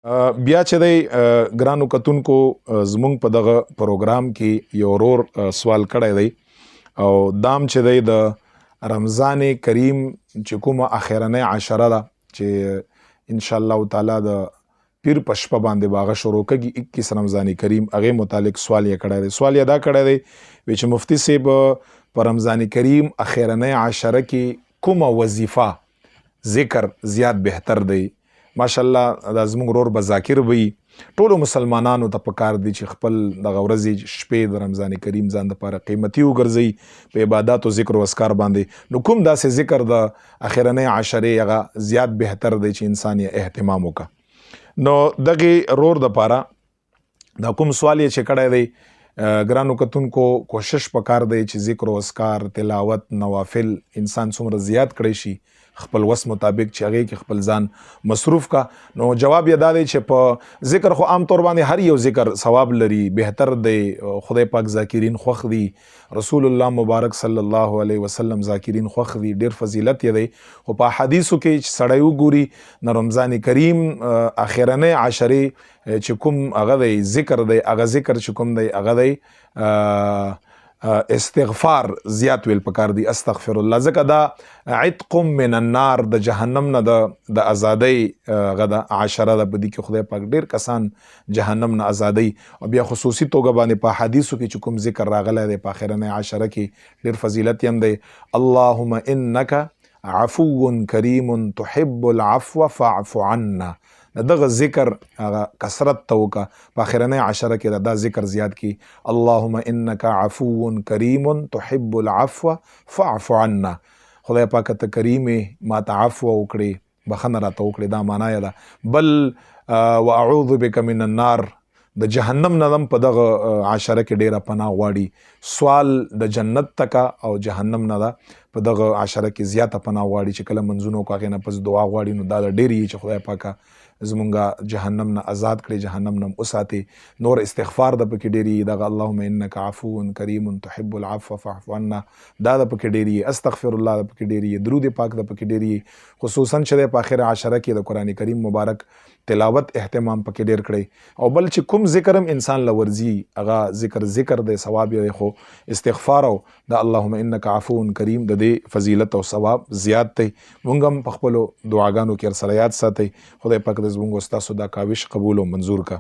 بیا چې دی ګرانو کتونکو زمونږ په دغه پروګرام کې یو ورور سوال کړی دی او دام چې دی د رمضان کریم چې کومه اخرنۍ عشره ده چې ان شاء الله تعالی د پیر په شپه باندې به هغه شروع کېږي 21 رمضان کریم هغې متعلق سوال یې کړی دی. سوال یې دا کړی دی وی چې مفتی صاحب په رمضان کریم اخرنۍ عشره کې کومه وظیفه ذکر زیات بهتر دی؟ ماشاءالله دا زموږ ورور به ذاکر وي. ټولو مسلمانانو ته پکار دی چې خپل دغه ورځې شپې د رمضان کریم ځان دپاره قیمتي وګرځوي په عبادات او ذکر و اذکار باندې. نو کوم داسې ذکر د اخرنۍ عشرې هغه زیات بهتر دی چې انسان یې اهتمام وکړه؟ نو دغې رور دپاره دا کوم سوال یې چې کړی دی ګرانو کتونکو کوشش پکار دی چې ذکر و اذکار تلاوت نوافل انسان څومره زیات کړی شي خپل وس مطابق چې هغې کې خپل ځان مصروف کا. نو جواب یې دا دی چې په ذکر خو عام طور باندې هر یو ذکر ثواب لري، بهتر دی، خدای پاک ذاکرین خوښ دي، رسول الله مبارک صلی الله علیه وسلم ذاکرین خوښ دي، ډیر فضیلت یې دی. خو په حدیثو کې چې سړی وګوري نو رمضان کریم اخرنۍ عشرې چې کوم هغه دی ذکر دی، هغه ذکر چې کوم دی هغه دی استغفار زیات ویل پکار دی، استغفر الله. ځکه دا عتق من النار د جهنم نه د ازادۍ هغه د عشره ده، په دې کې خدای پاک ډیر کسان جهنم نه ازادۍ. او بیا خصوصي توګه باندې په حدیثو کې چې کوم ذکر راغلی دی په اخرنۍ عشره کې ډیر فضیلت یې هم دی. اللهم انک عفو کریم تحب العفو فاعف عنا. دغه ذکر هغه کثرت ته وکړه په اخرنۍ عشره کې دا ذکر زیات کی. اللهم انک عفو کریم تحب العفو فاعف عنا. خدای پاک ته کریم ما ته عفو وکړي، بخنه راته وکړي، دا معنا یې ده. بل واعوذ بک من النار، د جهنم نه هم په دغه عشره کې ډیره پناه غواړي. سوال د جنت تکا او جهنم نه ده په دغه عشره کې زیاته پناه غواړي چې کله منځونه وکړو هغې نه پس دعا غواړي. نو دا د ډېر یي چې خدای پاکه زمونږه جهنم نه آزاد کړي، جهنم نه وساتي. نور استغفار د پکې ډېر یي، دغه اللهم انک عفو کریم تحب العفو فاعف عنا دا د پکې ډېر یي، استغفر الله د پکې ډېر یي، درود پاک د پکې ډېر یي. خصوصا چې په آخر عشره کې د قرآن کریم مبارک تلاوت اهتمام پکې ډېر کړی. او بل چې کوم ذکر هم انسان لورځي هغه ذکر دی، ثواب یې خو استغفار او د اللهم انک عفو کریم د دې فضیلت او ثواب زیات دی. مونږ هم په خپلو دعاګانو کې سره یاد ساتئ. خدای پاک د زمونږ او ستاسو دا کاوش قبول او منظور کا.